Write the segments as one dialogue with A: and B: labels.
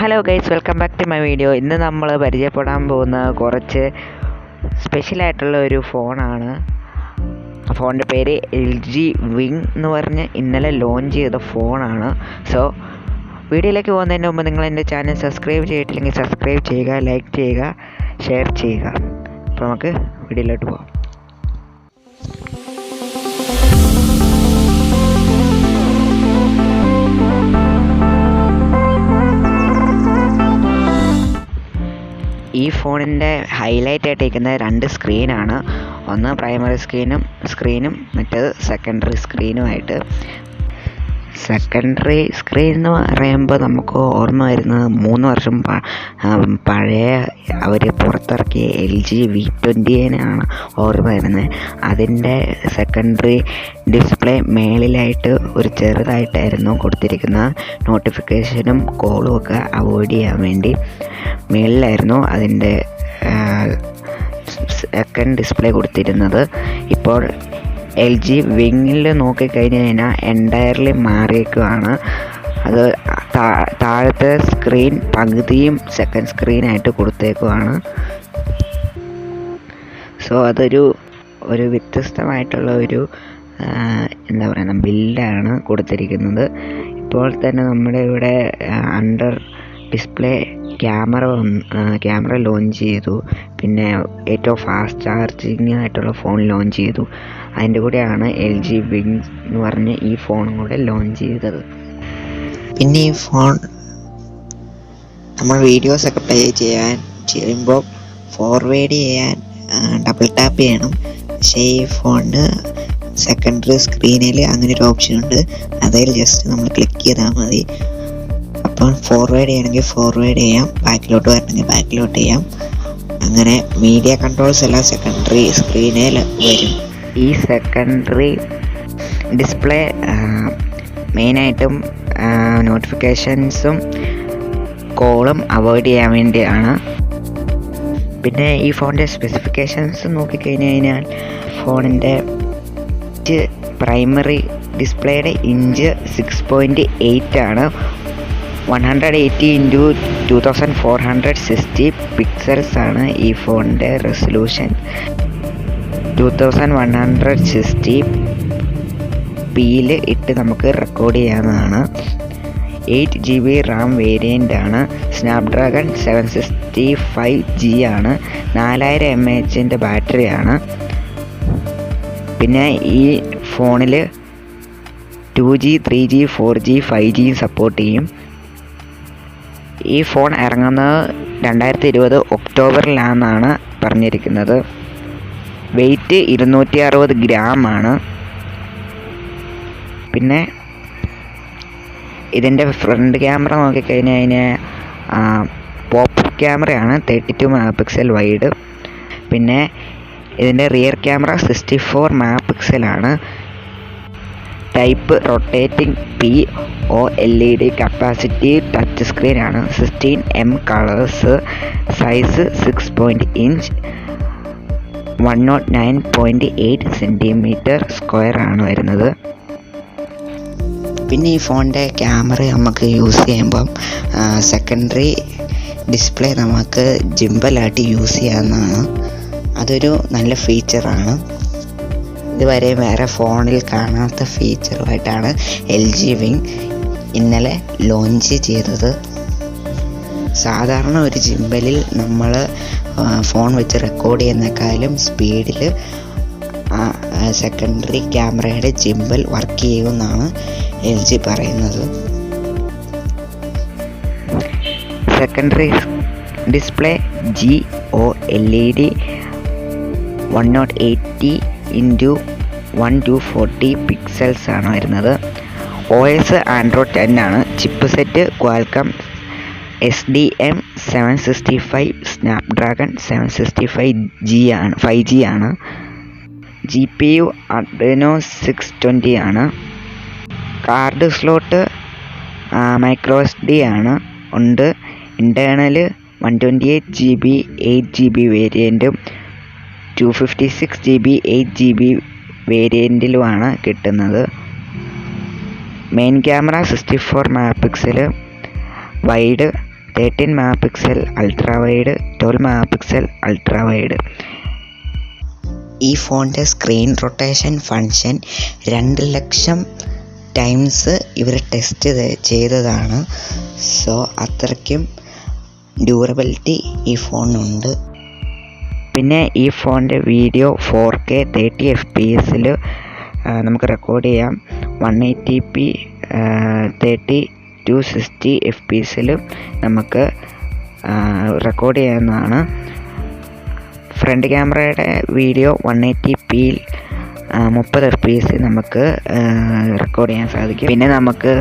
A: Hello guys, welcome back to my video. ഇന്ന് നമ്മൾ പരിചയപ്പെടാൻ പോകുന്ന കുറച്ച് സ്പെഷ്യലായിട്ടുള്ള ഒരു ഫോണാണ്. ഫോണിൻ്റെ പേര് LG Wing എന്ന് പറഞ്ഞ് ഇന്നലെ ലോഞ്ച് ചെയ്ത ഫോണാണ്. സോ വീഡിയോയിലേക്ക് പോകുന്നതിന് മുമ്പ് നിങ്ങൾ എൻ്റെ ചാനൽ സബ്സ്ക്രൈബ് ചെയ്തിട്ടില്ലെങ്കിൽ സബ്സ്ക്രൈബ് ചെയ്യുക, ലൈക്ക് ചെയ്യുക, ഷെയർ ചെയ്യുക. അപ്പോൾ നമുക്ക് വീഡിയോയിലോട്ട് പോകാം. ഈ ഫോണിൻ്റെ ഹൈലൈറ്റ് ആയിട്ടിരിക്കുന്ന രണ്ട് സ്ക്രീനാണ്. ഒന്ന് പ്രൈമറി സ്ക്രീനും മറ്റേത് സെക്കൻഡറി സ്ക്രീനുമായിട്ട്. സെക്കൻഡറി സ്ക്രീൻ എന്ന് പറയുമ്പോൾ നമുക്ക് ഓർമ്മ വരുന്നത് 3 വർഷം പഴയ അവർ പുറത്തിറക്കിയ LG V20 ഓർമ്മ വരുന്നത്. അതിൻ്റെ സെക്കൻഡറി ഡിസ്പ്ലേ മേളിലായിട്ട് ഒരു ചെറുതായിട്ടായിരുന്നു കൊടുത്തിരിക്കുന്നത്. നോട്ടിഫിക്കേഷനും കോളും ഒക്കെ അവോയ്ഡ് ചെയ്യാൻ വേണ്ടി മേളിലായിരുന്നു അതിൻ്റെ സെക്കൻഡ് ഡിസ്പ്ലേ കൊടുത്തിരുന്നത്. ഇപ്പോൾ LG വിങ്ങിൽ നോക്കിക്കഴിഞ്ഞ് കഴിഞ്ഞാൽ എൻറ്റയർലി മാറിയേക്കുവാണ്. അത് താഴത്തെ സ്ക്രീൻ പകുതിയും സെക്കൻഡ് സ്ക്രീനായിട്ട് കൊടുത്തേക്കുവാണ്. സോ അതൊരു വ്യത്യസ്തമായിട്ടുള്ള ഒരു എന്താ പറയുക ബിൽഡാണ് കൊടുത്തിരിക്കുന്നത്. ഇപ്പോൾ തന്നെ നമ്മുടെ ഇവിടെ അണ്ടർ ഡിസ്പ്ലേ ക്യാമറ ലോഞ്ച് ചെയ്തു. പിന്നെ ഏറ്റവും ഫാസ്റ്റ് ചാർജിങ് ആയിട്ടുള്ള ഫോൺ ലോഞ്ച് ചെയ്തു. അതിൻ്റെ കൂടെയാണ് LG Wing എന്ന് പറഞ്ഞ് ഈ ഫോണും കൂടെ ലോഞ്ച് ചെയ്തത്.
B: പിന്നെ ഈ ഫോൺ നമ്മൾ വീഡിയോസൊക്കെ പ്ലേ ചെയ്യുമ്പോൾ ഫോർവേഡ് ചെയ്യാൻ ഡബിൾ ടാപ്പ് ചെയ്യണം. പക്ഷേ ഈ ഫോണിന് സെക്കൻഡറി സ്ക്രീനിൽ അങ്ങനെ ഒരു ഓപ്ഷൻ ഉണ്ട്. അതിൽ ജസ്റ്റ് നമ്മൾ ക്ലിക്ക് ചെയ്താൽ മതി. അപ്പം ഫോർവേഡ് ചെയ്യണമെങ്കിൽ ഫോർവേഡ് ചെയ്യാം, ബാക്കിലോട്ട് വരണമെങ്കിൽ ബാക്കിലോട്ട് ചെയ്യാം. അങ്ങനെ മീഡിയ കൺട്രോൾസ് എല്ലാം സെക്കൻഡറി സ്ക്രീനിൽ വരും.
A: ഈ സെക്കൻഡറി ഡിസ്പ്ലേ മെയിനായിട്ടും നോട്ടിഫിക്കേഷൻസും കോളും അവോയ്ഡ് ചെയ്യാൻ വേണ്ടിയാണ്. പിന്നെ ഈ ഫോണിൻ്റെ സ്പെസിഫിക്കേഷൻസ് നോക്കിക്കഴിഞ്ഞ് കഴിഞ്ഞാൽ ഫോണിൻ്റെ പ്രൈമറി ഡിസ്പ്ലേയുടെ ഇഞ്ച് 6.8 ആണ്. 180x2460 പിക്സൽസ് ആണ് ഈ ഫോണിൻ്റെ റെസൊല്യൂഷൻ. 2160p ഇട്ട് നമുക്ക് റെക്കോർഡ് ചെയ്യാവുന്നതാണ്. 8GB RAM വേരിയൻ്റ് ആണ്. സ്നാപ്ഡ്രാഗൺ 765G ആണ്. 4000 mAh ബാറ്ററിയാണ്. പിന്നെ ഈ ഫോണിൽ 2G 3G 4G 5G support ചെയ്യും. ഈ ഫോൺ ഇറങ്ങുന്നത് 2020 ഒക്ടോബറിലാണെന്നാണ് പറഞ്ഞിരിക്കുന്നത്. വെയ്റ്റ് 260 ഗ്രാം ആണ്. പിന്നെ ഇതിൻ്റെ ഫ്രണ്ട് ക്യാമറ നോക്കിക്കഴിഞ്ഞ് കഴിഞ്ഞാൽ പോപ്പ് ക്യാമറയാണ്, 32 MP വൈഡ്. പിന്നെ ഇതിൻ്റെ റിയർ ക്യാമറ 64 MP ആണ്. Type rotating P-OLED capacitive touch സ്ക്രീനാണ്. 16M colours. Size 6 inch 109.8 cm² ആണ് വരുന്നത്.
B: പിന്നെ ഈ ഫോണിൻ്റെ ക്യാമറ നമുക്ക് യൂസ് ചെയ്യുമ്പം സെക്കൻഡറി ഡിസ്പ്ലേ നമുക്ക് ജിംബലായിട്ട് യൂസ് ചെയ്യാവുന്നതാണ്. അതൊരു നല്ല ഫീച്ചറാണ്. ഇതുവരെ വേറെ ഫോണിൽ കാണാത്ത ഫീച്ചറുമായിട്ടാണ് LG Wing ഇന്നലെ ലോഞ്ച് ചെയ്തത്. സാധാരണ ഒരു ജിംബലിൽ നമ്മൾ ഫോൺ വെച്ച് റെക്കോർഡ് ചെയ്യുന്നതിനേക്കാളും സ്പീഡിൽ സെക്കൻഡറി ക്യാമറയുടെ ജിംബൽ വർക്ക് ചെയ്യുമെന്നാണ് LG പറയുന്നത്.
A: Secondary display G-OLED 180x1240 pixels ആണ് വരുന്നത്. OS Android 10 ആണ്. Chip set Qualcomm SDM765 Snapdragon 765 ആണ്. GPUAdreno 620 ആണ്. കാർഡ് സ്ലോട്ട് microSD ഉണ്ട്. Internal 128GB 8GB വേരിയൻറ്റും 256GB 8GB വേരിയൻറ്റിലുമാണ് കിട്ടുന്നത്. Main camera 64 MP wide 13 MP ultra wide, 12 MP ultra wide.
B: ഈ ഫോണിൻ്റെ screen rotation function 2 ലക്ഷം times ഇവർ ടെസ്റ്റ് ചെയ്തതാണ്. So അത്രയ്ക്കും ഡ്യൂറബിലിറ്റി ഈ ഫോണിനുണ്ട്.
A: പിന്നെ ഈ ഫോണിൻ്റെ വീഡിയോ 4K 30 FPS നമുക്ക് റെക്കോർഡ് ചെയ്യാം. 180p 30 to 60 FPS നമുക്ക് റെക്കോർഡ് ചെയ്യാവുന്നതാണ്. ഫ്രണ്ട് ക്യാമറയുടെ വീഡിയോ 180p 30 FPS നമുക്ക് റെക്കോർഡ് ചെയ്യാൻ സാധിക്കും. പിന്നെ നമുക്ക്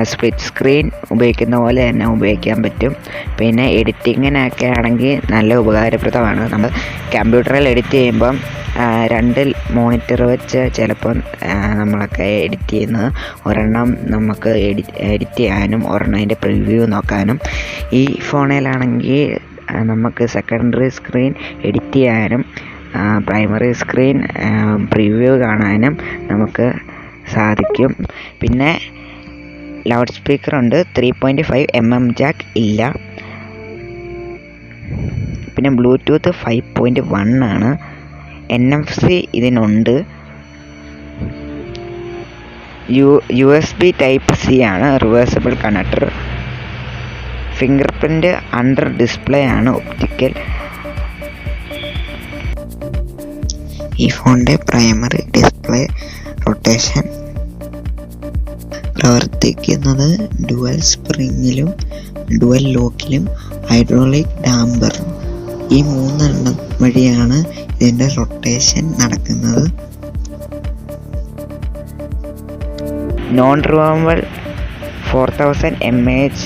A: സ്പ്ലിറ്റ് സ്ക്രീൻ ഉപയോഗിക്കുന്ന പോലെ തന്നെ ഉപയോഗിക്കാൻ പറ്റും. പിന്നെ എഡിറ്റിങ്ങിനൊക്കെ ആണെങ്കിൽ നല്ല ഉപകാരപ്രദമാണ്. നമ്മൾ കമ്പ്യൂട്ടറിൽ എഡിറ്റ് ചെയ്യുമ്പം 2 മോണിറ്റർ വെച്ച് ചിലപ്പം നമ്മളൊക്കെ എഡിറ്റ് ചെയ്യുന്നത്. ഒരെണ്ണം നമുക്ക് എഡിറ്റ് ചെയ്യാനും ഒരെണ്ണം അതിൻ്റെ പ്രിവ്യൂ നോക്കാനും. ഈ ഫോണിലാണെങ്കിൽ നമുക്ക് സെക്കൻഡറി സ്ക്രീൻ എഡിറ്റ് ചെയ്യാനും പ്രൈമറി സ്ക്രീൻ പ്രിവ്യൂ കാണാനും നമുക്ക് സാധിക്കും. പിന്നെ ലൗഡ് സ്പീക്കറുണ്ട്. 3.5 mm ജാക്ക് ഇല്ല. പിന്നെ ബ്ലൂടൂത്ത് 5.1 ആണ്. NFC ഇതിനുണ്ട്. USB Type-C ആണ് reversible connector. Finger print under display ആണ്, ഒപ്റ്റിക്കൽ.
B: ഈ ഫോണിൻ്റെ പ്രൈമറി ഡിസ്പ്ലേ റൊട്ടേഷൻ പ്രവർത്തിക്കുന്നത് ഡുവൽ സ്പ്രിങ്ങിലും ഡുവൽ ലോക്കിലും ഹൈഡ്രോളിക് ഡാമ്പർ ഈ 3 എണ്ണം വഴിയാണ് ഇതിൻ്റെ റൊട്ടേഷൻ നടക്കുന്നത്.
A: നോൺ റിമൂവബിൾ 4000 mAh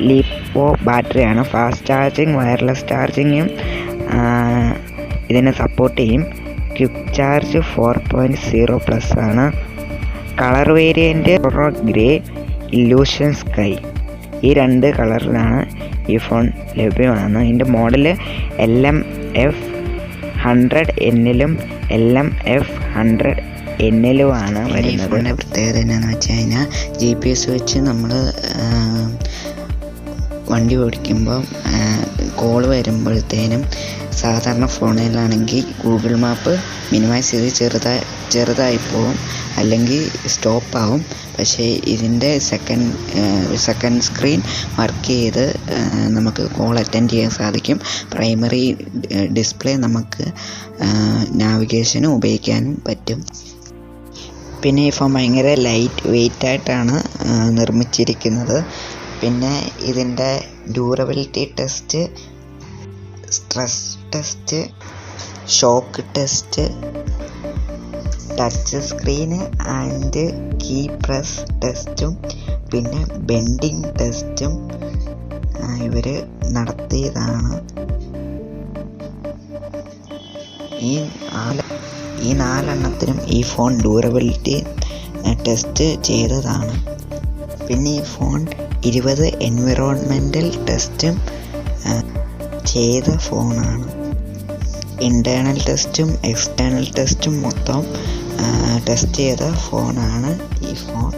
A: ലിപ്പോ ബാറ്ററിയാണ്. ഫാസ്റ്റ് ചാർജിങ്, വയർലെസ് ചാർജിങ്ങും ഇതിനെ സപ്പോർട്ട് ചെയ്യും. ക്വിക്ക് ചാർജ് 4.0+ ആണ്. Colour variant grey, illusion sky, ഈ 2 കളറിലാണ് ഈ ഫോൺ ലഭ്യമാണ്. ഇതിൻ്റെ മോഡൽ LMF100Nലും LMF100Nലുമാണ് വരുന്നത്.
B: ഈ ഫോണിൻ്റെ പ്രത്യേകത എന്നാന്ന് വെച്ച് കഴിഞ്ഞാൽ GPS വെച്ച് നമ്മൾ വണ്ടി ഓടിക്കുമ്പോൾ കോൾ വരുമ്പോഴത്തേനും സാധാരണ ഫോണിലാണെങ്കിൽ ഗൂഗിൾ മാപ്പ് മിനിമൈസ് ചെയ്ത് ചെറുതായി പോവും, അല്ലെങ്കിൽ സ്റ്റോപ്പാവും. പക്ഷേ ഇതിൻ്റെ സെക്കൻഡ് സ്ക്രീൻ വർക്ക് ചെയ്ത് നമുക്ക് കോൾ അറ്റൻഡ് ചെയ്യാൻ സാധിക്കും. പ്രൈമറി ഡിസ്പ്ലേ നമുക്ക് നാവിഗേഷനും ഉപയോഗിക്കാനും പറ്റും. പിന്നെ ഈ ഫോൺ ഭയങ്കര ലൈറ്റ് വെയ്റ്റ് ആയിട്ടാണ് നിർമ്മിച്ചിരിക്കുന്നത്. പിന്നെ ഇതിൻ്റെ durability test, stress test, shock test, touch screen and key press ടെസ്റ്റും പിന്നെ ബെൻഡിങ് ടെസ്റ്റും ഇവർ നടത്തിയതാണ്. ഈ 4 എണ്ണത്തിനും ഈ ഫോൺ ഡ്യൂറബിലിറ്റി ടെസ്റ്റ് ചെയ്തതാണ്. പിന്നെ ഈ ഫോൺ 20 എൻവിറോൺമെൻ്റൽ ടെസ്റ്റും ചെയ്ത ഫോണാണ്. ഇൻറ്റേർണൽ ടെസ്റ്റും എക്സ്റ്റേണൽ ടെസ്റ്റും മൊത്തം ടെസ്റ്റ് ചെയ്ത ഫോണാണ് ഈ ഫോൺ.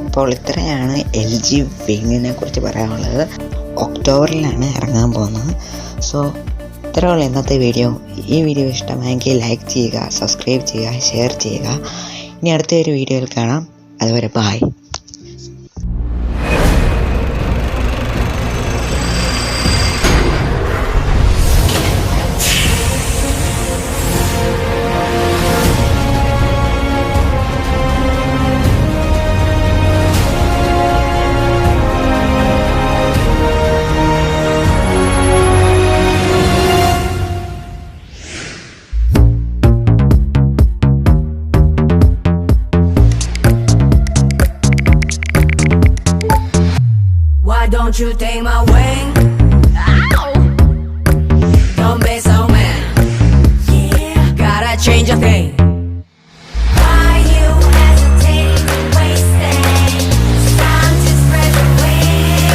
B: അപ്പോൾ ഇത്രയാണ് LG വിങ്ങിനെ കുറിച്ച് പറയാനുള്ളത്. ഒക്ടോബറിലാണ് ഇറങ്ങാൻ പോകുന്നത്. സോ ഇത്രയുള്ള ഇന്നത്തെ വീഡിയോ. ഈ വീഡിയോ ഇഷ്ടമായെങ്കിൽ ലൈക്ക് ചെയ്യുക, സബ്സ്ക്രൈബ് ചെയ്യുക, ഷെയർ ചെയ്യുക. ഇനി അടുത്തൊരു വീഡിയോയിൽ കാണാം. അതുവരെ by.
C: Don't you take my wing? Ow! Don't be so mad. Yeah, gotta change a thing. Why you hesitating to waste it? It's time to spread the wings.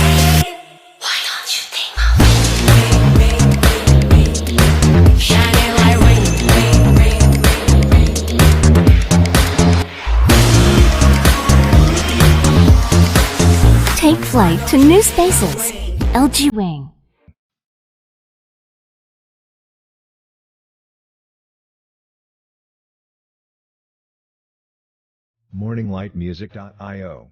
D: Take flight to new spaces. LG Wing.
E: morninglightmusic.io